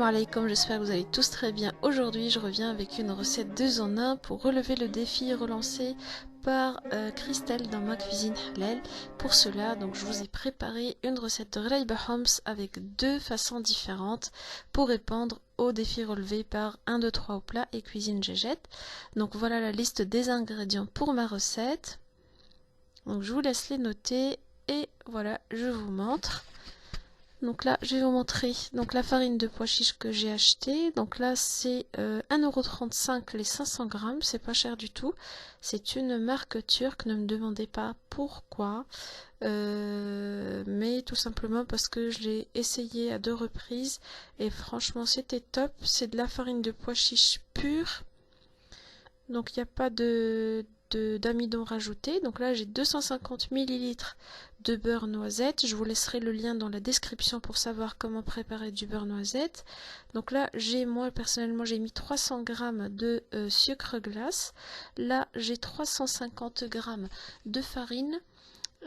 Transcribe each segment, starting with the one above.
alaikum, j'espère que vous allez tous très bien. Aujourd'hui, je reviens avec une recette 2 en 1 pour relever le défi relancé par Christelle dans ma cuisine halal. Pour cela, donc, je vous ai préparé une recette de Ghraïba Homs avec deux façons différentes pour répondre au défi relevé par 1, 2, 3 au plat et cuisine Gégette. Donc voilà la liste des ingrédients pour ma recette. Donc je vous laisse les noter et voilà, je vous montre. Donc là, je vais vous montrer donc la farine de pois chiche que j'ai achetée. Donc là, c'est 1,35 € les 500 grammes. C'est pas cher du tout. C'est une marque turque. Ne me demandez pas pourquoi. Mais tout simplement parce que je l'ai essayé à 2 reprises. Et franchement, c'était top. C'est de la farine de pois chiche pure. Donc il n'y a pas d'amidon rajouté. Donc là j'ai 250 ml de beurre noisette. Je vous laisserai le lien dans la description pour savoir comment préparer du beurre noisette. Donc là moi personnellement j'ai mis 300 g de sucre glace. Là j'ai 350 g de farine.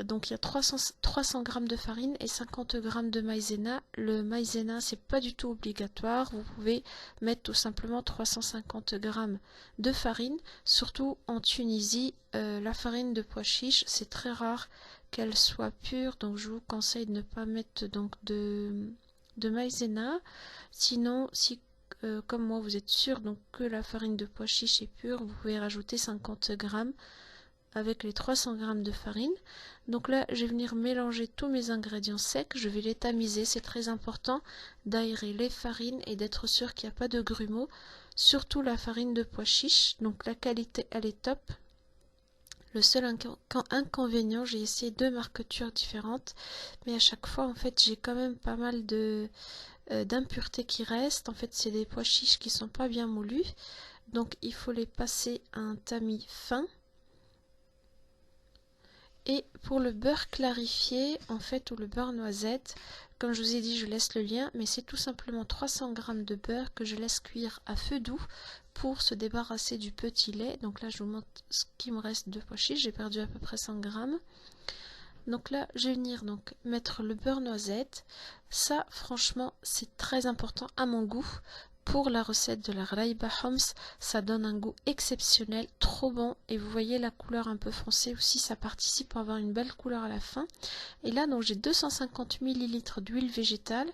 Donc il y a 300 g de farine et 50 g de maïzena. Le maïzena c'est pas du tout obligatoire. Vous pouvez mettre tout simplement 350 g de farine. Surtout en Tunisie, la farine de pois chiche c'est très rare qu'elle soit pure. Donc je vous conseille de ne pas mettre donc de maïzena. Sinon, si comme moi vous êtes sûr donc que la farine de pois chiche est pure, vous pouvez rajouter 50 g avec les 300 g de farine. Donc là, je vais venir mélanger tous mes ingrédients secs. Je vais les tamiser. C'est très important d'aérer les farines et d'être sûr qu'il n'y a pas de grumeaux. Surtout la farine de pois chiche. Donc la qualité, elle est top. Le seul inconvénient, j'ai essayé 2 marques turques différentes. Mais à chaque fois, en fait, j'ai quand même pas mal d'impuretés qui restent. En fait, c'est des pois chiches qui sont pas bien moulus. Donc il faut les passer à un tamis fin. Et pour le beurre clarifié, en fait, ou le beurre noisette, comme je vous ai dit, je laisse le lien, mais c'est tout simplement 300 g de beurre que je laisse cuire à feu doux pour se débarrasser du petit lait. Donc là, je vous montre ce qui me reste de pois chiche, j'ai perdu à peu près 100 g. Donc là, je vais venir donc mettre le beurre noisette. Ça, franchement, c'est très important à mon goût. Pour la recette de la Ghraïba Homs, ça donne un goût exceptionnel, trop bon. Et vous voyez la couleur un peu foncée aussi, ça participe pour avoir une belle couleur à la fin. Et là, donc j'ai 250 ml d'huile végétale.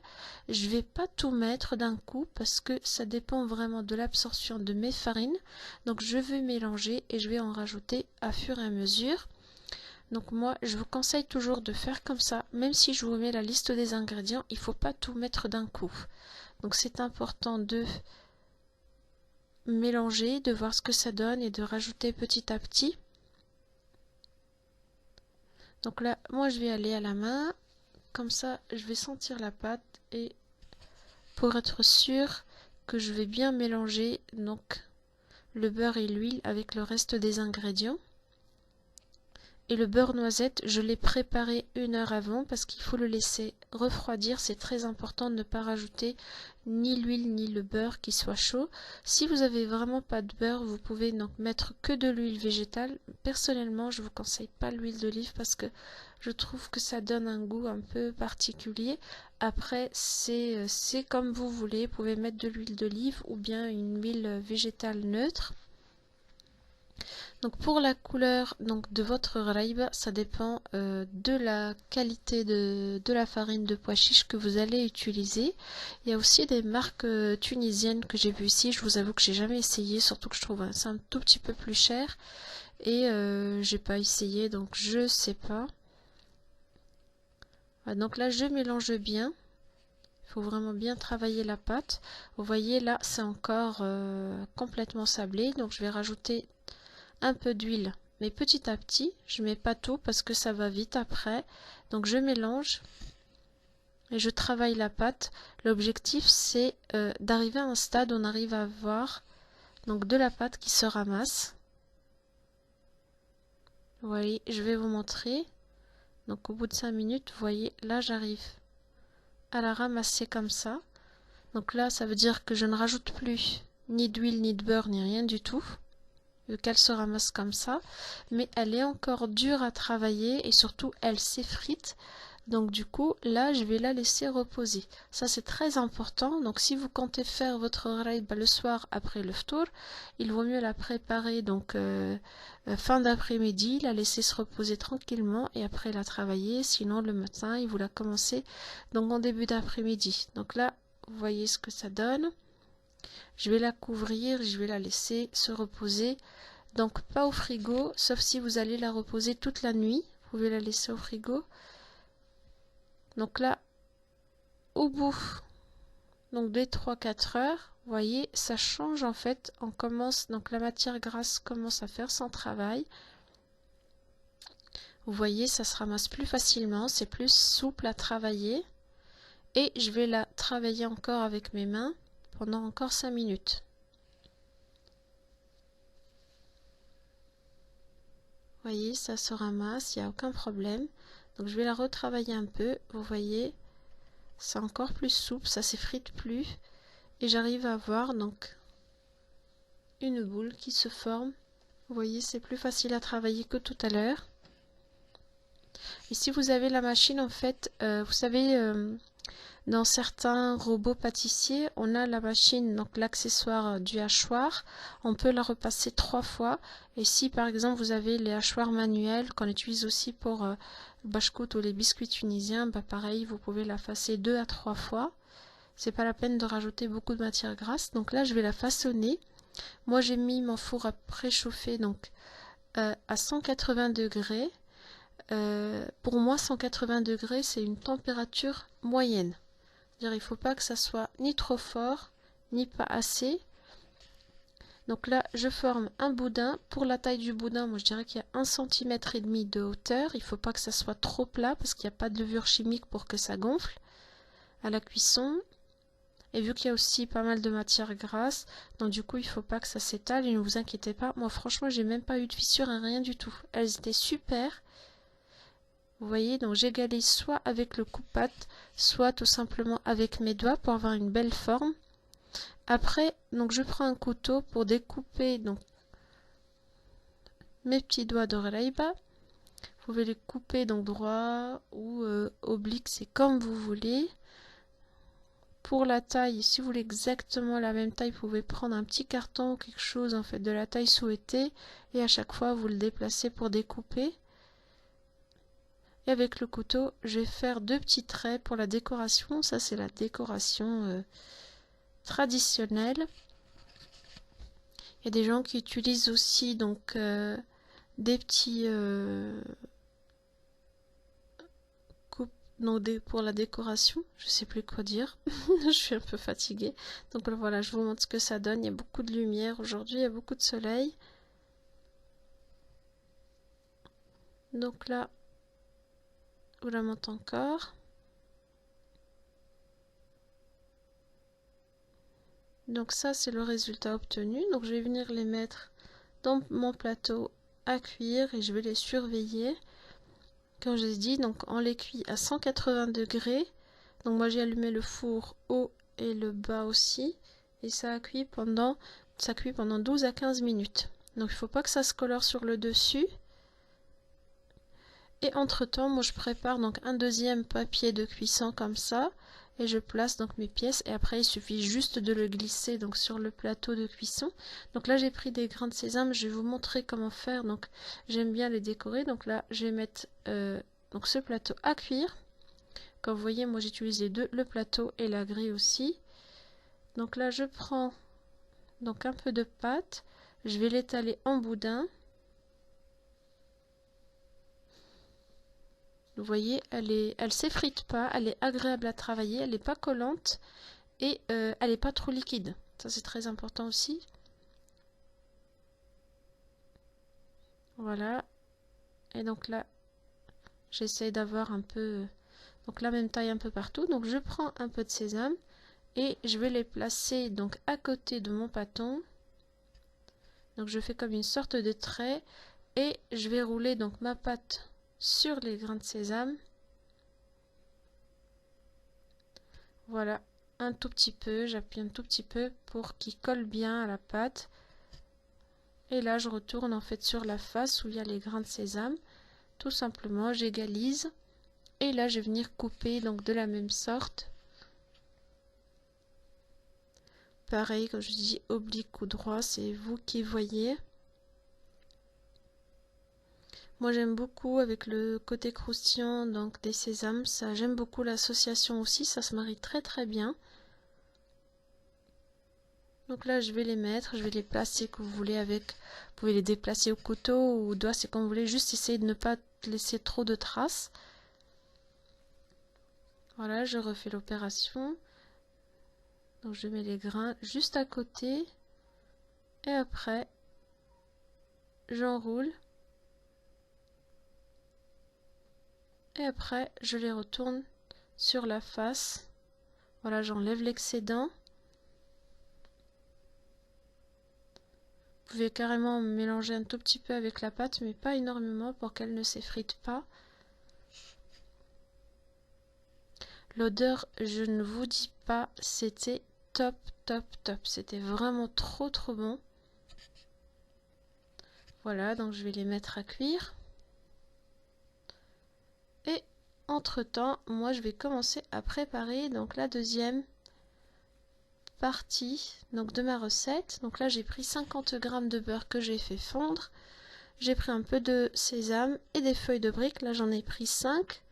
Je vais pas tout mettre d'un coup parce que ça dépend vraiment de l'absorption de mes farines. Donc je vais mélanger et je vais en rajouter à fur et à mesure. Donc moi, je vous conseille toujours de faire comme ça. Même si je vous mets la liste des ingrédients, il ne faut pas tout mettre d'un coup. Donc c'est important de mélanger, de voir ce que ça donne et de rajouter petit à petit. Donc là, moi je vais aller à la main. Comme ça, je vais sentir la pâte et pour être sûr que je vais bien mélanger donc le beurre et l'huile avec le reste des ingrédients. Et le beurre noisette, je l'ai préparé 1 heure avant parce qu'il faut le laisser refroidir. C'est très important de ne pas rajouter ni l'huile ni le beurre qui soit chaud. Si vous avez vraiment pas de beurre, vous pouvez donc mettre que de l'huile végétale. Personnellement, je vous conseille pas l'huile d'olive parce que je trouve que ça donne un goût un peu particulier. Après, c'est comme vous voulez. Vous pouvez mettre de l'huile d'olive ou bien une huile végétale neutre. Donc pour la couleur donc de votre ghraïba, ça dépend de la qualité de la farine de pois chiche que vous allez utiliser. Il y a aussi des marques tunisiennes que j'ai vues ici. Je vous avoue que j'ai jamais essayé, surtout que je trouve c'est un tout petit peu plus cher. Et j'ai pas essayé, donc je sais pas. Voilà, donc là je mélange bien. Il faut vraiment bien travailler la pâte. Vous voyez là c'est encore complètement sablé, donc je vais rajouter un peu d'huile, mais petit à petit. Je mets pas tout parce que ça va vite après. Donc je mélange et je travaille la pâte. L'objectif c'est d'arriver à un stade où on arrive à avoir donc de la pâte qui se ramasse. Vous voyez, je vais vous montrer. Donc au bout de 5 minutes, vous voyez, là j'arrive à la ramasser comme ça. Donc là, ça veut dire que je ne rajoute plus ni d'huile, ni de beurre, ni rien du tout. Qu'elle se ramasse comme ça, mais elle est encore dure à travailler et surtout elle s'effrite. Donc du coup, là, je vais la laisser reposer. Ça, c'est très important. Donc si vous comptez faire votre raïba le soir après le ftour, il vaut mieux la préparer donc fin d'après-midi, la laisser se reposer tranquillement et après la travailler. Sinon, le matin, et vous la commencez donc en début d'après-midi. Donc là, vous voyez ce que ça donne. Je vais la couvrir, je vais la laisser se reposer. Donc pas au frigo, sauf si vous allez la reposer toute la nuit. Vous pouvez la laisser au frigo. Donc là, au bout donc des 3-4 heures, vous voyez, ça change en fait. On commence, donc la matière grasse commence à faire son travail. Vous voyez, ça se ramasse plus facilement, c'est plus souple à travailler. Et je vais la travailler encore avec mes mains pendant encore 5 minutes. Vous voyez, ça se ramasse, il n'y a aucun problème. Donc je vais la retravailler un peu, vous voyez, c'est encore plus souple, ça s'effrite plus. Et j'arrive à avoir donc une boule qui se forme. Vous voyez, c'est plus facile à travailler que tout à l'heure. Et si vous avez la machine, en fait, vous savez, dans certains robots pâtissiers, on a la machine, donc l'accessoire du hachoir. On peut la repasser 3 fois. Et si par exemple vous avez les hachoirs manuels qu'on utilise aussi pour le bashkout ou les biscuits tunisiens, bah pareil, vous pouvez la passer 2 à 3 fois. C'est pas la peine de rajouter beaucoup de matière grasse. Donc là, je vais la façonner. Moi, j'ai mis mon four à préchauffer donc à 180 degrés. Pour moi, 180 degrés, c'est une température moyenne. Il ne faut pas que ça soit ni trop fort, ni pas assez. Donc là, je forme un boudin. Pour la taille du boudin, moi je dirais qu'il y a 1,5 cm de hauteur. Il ne faut pas que ça soit trop plat parce qu'il n'y a pas de levure chimique pour que ça gonfle à la cuisson. Et vu qu'il y a aussi pas mal de matière grasse, donc du coup il ne faut pas que ça s'étale et ne vous inquiétez pas. Moi franchement, j'ai même pas eu de fissures, rien du tout. Elles étaient super. Vous voyez, donc j'égalise soit avec le coupe-pâte, soit tout simplement avec mes doigts pour avoir une belle forme. Après, donc je prends un couteau pour découper donc mes petits doigts de raïba. Vous pouvez les couper donc droit ou oblique, c'est comme vous voulez. Pour la taille, si vous voulez exactement la même taille, vous pouvez prendre un petit carton ou quelque chose en fait de la taille souhaitée et à chaque fois vous le déplacez pour découper. Et avec le couteau, je vais faire 2 petits traits pour la décoration. Ça, c'est la décoration traditionnelle. Il y a des gens qui utilisent aussi donc des petits coupes pour la décoration. Je sais plus quoi dire. Je suis un peu fatiguée. Donc voilà, je vous montre ce que ça donne. Il y a beaucoup de lumière aujourd'hui, il y a beaucoup de soleil. Donc là, vous la montez encore. Donc ça, c'est le résultat obtenu. Donc je vais venir les mettre dans mon plateau à cuire et je vais les surveiller. Comme je l'ai dit, donc on les cuit à 180 degrés. Donc moi j'ai allumé le four haut et le bas aussi. Et ça cuit pendant 12 à 15 minutes. Donc il ne faut pas que ça se colore sur le dessus. Et entre temps, moi je prépare donc un deuxième papier de cuisson comme ça. Et je place donc mes pièces et après il suffit juste de le glisser donc sur le plateau de cuisson. Donc là j'ai pris des grains de sésame, je vais vous montrer comment faire. Donc j'aime bien les décorer. Donc là je vais mettre donc ce plateau à cuire. Comme vous voyez, moi j'utilise les deux, le plateau et la grille aussi. Donc là je prends donc un peu de pâte, je vais l'étaler en boudin. Vous voyez, elle s'effrite pas, elle est agréable à travailler, elle n'est pas collante et elle n'est pas trop liquide. Ça c'est très important aussi. Voilà. Et donc là, j'essaie d'avoir un peu, donc la même taille un peu partout. Donc je prends un peu de sésame et je vais les placer donc à côté de mon pâton. Donc je fais comme une sorte de trait et je vais rouler donc ma pâte sur les grains de sésame. Voilà, un tout petit peu, j'appuie un tout petit peu pour qu'il colle bien à la pâte. Et là, je retourne en fait sur la face où il y a les grains de sésame. Tout simplement, j'égalise Et là, je vais venir couper donc de la même sorte. Pareil, comme je dis, oblique ou droit, c'est vous qui voyez. Moi, j'aime beaucoup avec le côté croustillant donc des sésames. Ça, j'aime beaucoup l'association aussi, ça se marie très très bien. Donc là, je vais les mettre, je vais les placer que vous voulez avec. Vous pouvez les déplacer au couteau ou au doigt, c'est comme vous voulez. Juste essayer de ne pas laisser trop de traces. Voilà, je refais l'opération. Donc je mets les grains juste à côté. Et après, j'enroule. Et après, je les retourne sur la face. Voilà, j'enlève l'excédent. Vous pouvez carrément mélanger un tout petit peu avec la pâte, mais pas énormément pour qu'elle ne s'effrite pas. L'odeur, je ne vous dis pas, c'était top, top, top. C'était vraiment trop, trop bon. Voilà, donc je vais les mettre à cuire. Et entre-temps, moi je vais commencer à préparer donc la deuxième partie donc de ma recette. Donc là j'ai pris 50 g de beurre que j'ai fait fondre. J'ai pris un peu de sésame et des feuilles de briques. Là j'en ai pris 5.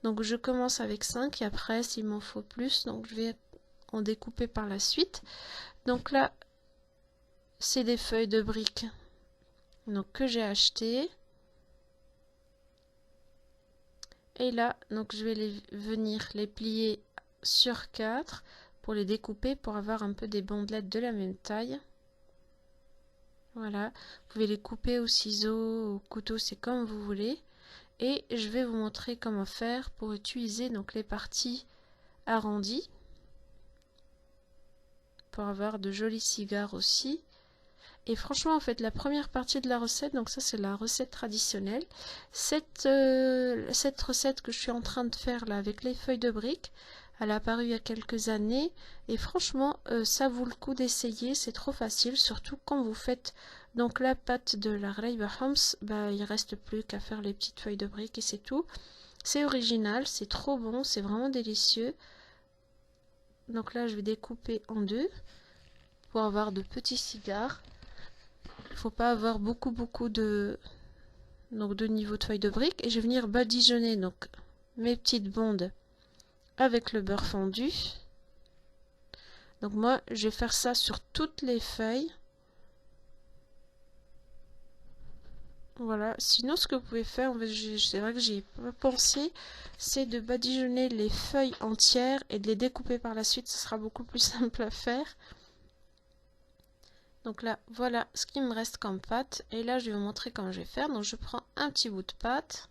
Donc je commence avec 5 et après s'il m'en faut plus, donc je vais en découper par la suite. Donc là c'est des feuilles de briques donc que j'ai achetées. Et là donc je vais venir les plier sur 4 pour les découper pour avoir un peu des bandelettes de la même taille. Voilà, vous pouvez les couper au ciseau, au couteau, c'est comme vous voulez. Et je vais vous montrer comment faire pour utiliser donc les parties arrondies pour avoir de jolis cigares aussi. Et franchement, en fait, la première partie de la recette, donc ça c'est la recette traditionnelle. Cette recette que je suis en train de faire là avec les feuilles de briques, elle a apparu il y a quelques années et franchement, ça vaut le coup d'essayer. C'est trop facile, surtout quand vous faites donc la pâte de la Ghraïba Homs, bah il reste plus qu'à faire les petites feuilles de briques et c'est tout. C'est original, c'est trop bon, c'est vraiment délicieux. Donc là, je vais découper en deux pour avoir de petits cigares. Il ne faut pas avoir beaucoup de niveau de feuilles de briques. Et je vais venir badigeonner donc mes petites bondes avec le beurre fondu. Donc moi, je vais faire ça sur toutes les feuilles. Voilà. Sinon, ce que vous pouvez faire, c'est vrai que j'y ai pas pensé, c'est de badigeonner les feuilles entières et de les découper par la suite. Ce sera beaucoup plus simple à faire. Donc là, voilà ce qui me reste comme pâte. Et là, je vais vous montrer comment je vais faire. Donc je prends un petit bout de pâte.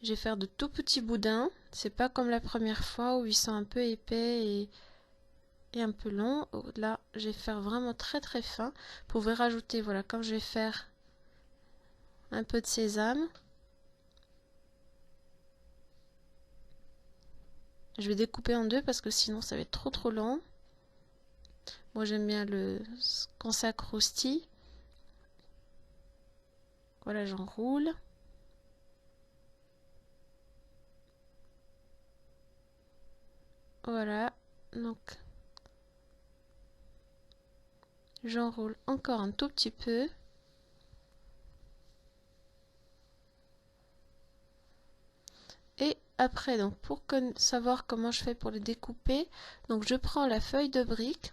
Je vais faire de tout petits boudins. C'est pas comme la première fois où ils sont un peu épais et un peu longs. Là, je vais faire vraiment très très fin. Vous pouvez rajouter, voilà, comme je vais faire un peu de sésame. Je vais découper en deux parce que sinon ça va être trop trop long. Moi j'aime bien quand ça croustille. Voilà, j'enroule. Voilà, donc j'enroule encore un tout petit peu. Et après, donc pour savoir comment je fais pour les découper, donc je prends la feuille de brique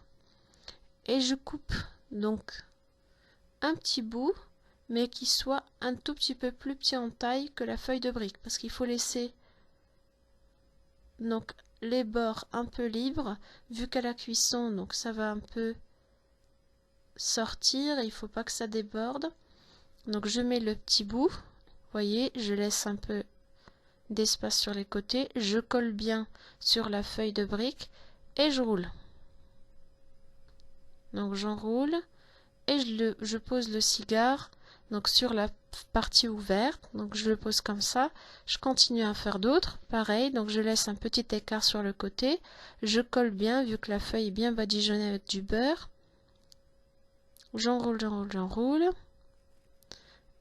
et je coupe donc un petit bout, mais qui soit un tout petit peu plus petit en taille que la feuille de brique, parce qu'il faut laisser donc les bords un peu libres, vu qu'à la cuisson, donc ça va un peu sortir, il faut pas que ça déborde. Donc je mets le petit bout, vous voyez, je laisse un peu d'espace sur les côtés, je colle bien sur la feuille de brique et je roule. Donc j'enroule et je pose le cigare donc sur la partie ouverte, donc je le pose comme ça. Je continue à faire d'autres, pareil, donc je laisse un petit écart sur le côté, je colle bien vu que la feuille est bien badigeonnée avec du beurre. J'enroule, j'enroule, j'enroule.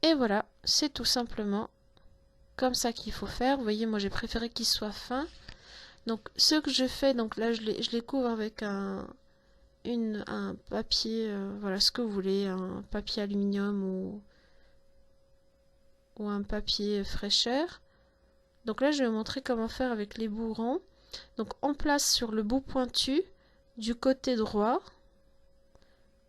Et voilà, c'est tout simplement comme ça qu'il faut faire. Vous voyez, moi j'ai préféré qu'il soit fin. Donc ce que je fais, donc là je les couvre avec un papier, voilà ce que vous voulez, un papier aluminium ou un papier fraîcheur. Donc là je vais vous montrer comment faire avec les bouts ronds. Donc on place sur le bout pointu du côté droit,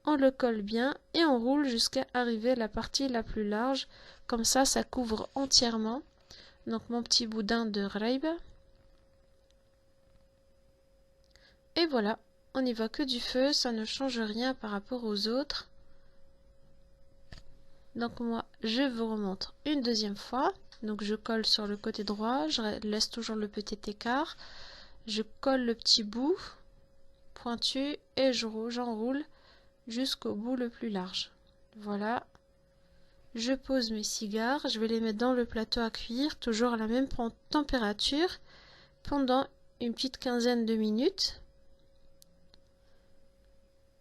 on le colle bien et on roule jusqu'à arriver à la partie la plus large. Comme ça couvre entièrement. Donc mon petit boudin de Ghraib. Et voilà, on n'y voit que du feu, ça ne change rien par rapport aux autres. Donc moi, je vous remontre une deuxième fois. Donc je colle sur le côté droit, je laisse toujours le petit écart. Je colle le petit bout pointu et j'enroule jusqu'au bout le plus large. Voilà. Je pose mes cigares, je vais les mettre dans le plateau à cuire, toujours à la même température, pendant une petite quinzaine de minutes.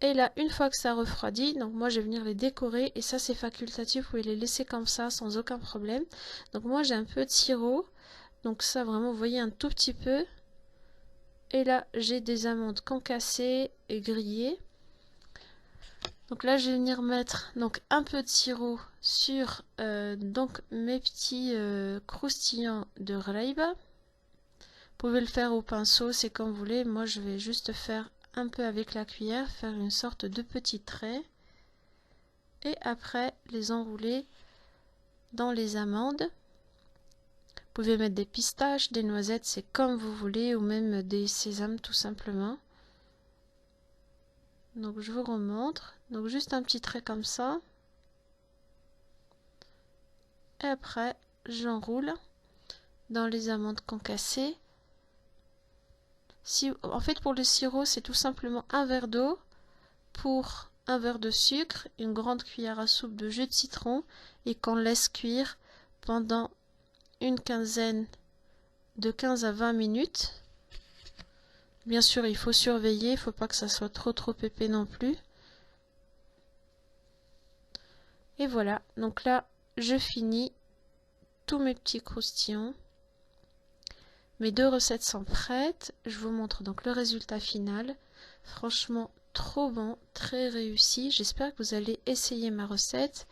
Et là, une fois que ça refroidit, donc moi je vais venir les décorer et ça c'est facultatif, vous pouvez les laisser comme ça sans aucun problème. Donc moi j'ai un peu de sirop, donc ça vraiment vous voyez un tout petit peu. Et là j'ai des amandes concassées et grillées. Donc là je vais venir mettre donc un peu de sirop sur donc mes petits croustillants de Ghraib. Vous pouvez le faire au pinceau, c'est comme vous voulez. Moi je vais juste faire un peu avec la cuillère, faire une sorte de petit trait et après les enrouler dans les amandes. Vous pouvez mettre des pistaches, des noisettes, c'est comme vous voulez, ou même des sésames tout simplement. Donc je vous remontre, donc juste un petit trait comme ça et après j'enroule dans les amandes concassées. En fait pour le sirop c'est tout simplement un verre d'eau pour un verre de sucre, une grande cuillère à soupe de jus de citron et qu'on laisse cuire pendant une quinzaine de 15 à 20 minutes. Bien sûr il faut surveiller, il ne faut pas que ça soit trop épais non plus. Et voilà, donc là je finis tous mes petits croustillons. Mes deux recettes sont prêtes, je vous montre donc le résultat final. Franchement trop bon, très réussi. J'espère que vous allez essayer ma recette.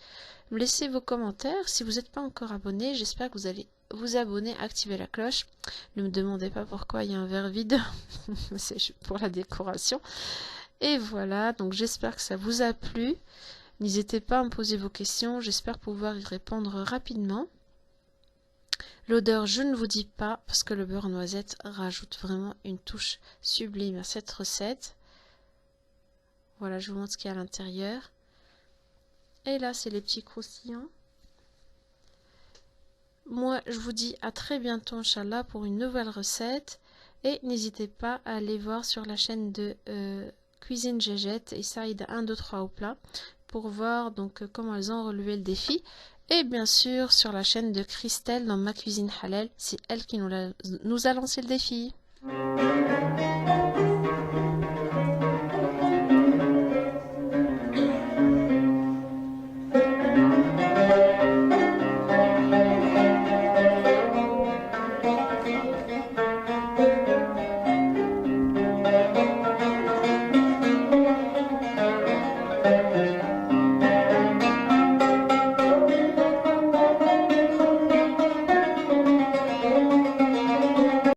Me laissez vos commentaires. Si vous n'êtes pas encore abonné, j'espère que vous allez vous abonner, activer la cloche. Ne me demandez pas pourquoi il y a un verre vide, c'est pour la décoration. Et voilà, donc j'espère que ça vous a plu. N'hésitez pas à me poser vos questions, j'espère pouvoir y répondre rapidement. L'odeur, je ne vous dis pas, parce que le beurre noisette rajoute vraiment une touche sublime à cette recette. Voilà, je vous montre ce qu'il y a à l'intérieur. Et là, c'est les petits croustillants. Moi, je vous dis à très bientôt, Inch'Allah, pour une nouvelle recette. Et n'hésitez pas à aller voir sur la chaîne de Cuisine Gégette et Saïd 1, 2, 3 au plat pour voir donc comment elles ont relevé le défi. Et bien sûr, sur la chaîne de Christelle dans Ma Cuisine Halal, c'est elle qui nous a lancé le défi.